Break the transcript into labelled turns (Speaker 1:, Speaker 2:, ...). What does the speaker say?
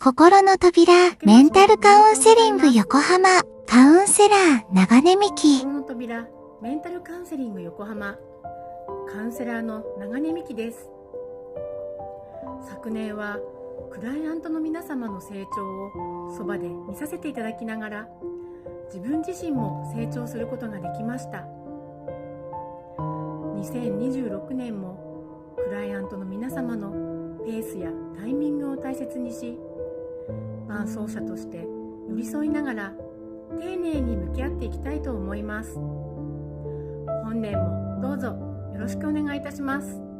Speaker 1: 心の扉、メンタルカウンセリング横浜、カウンセラー、長根美希。
Speaker 2: 心の扉、メンタルカウンセリング横浜、カウンセラーの長根美希です。昨年はクライアントの皆様の成長をそばで見させていただきながら、自分自身も成長することができました。2026年もクライアントの皆様のペースやタイミングを大切にし、伴走者として寄り添いながら丁寧に向き合っていきたいと思います。本年もどうぞよろしくお願いいたします。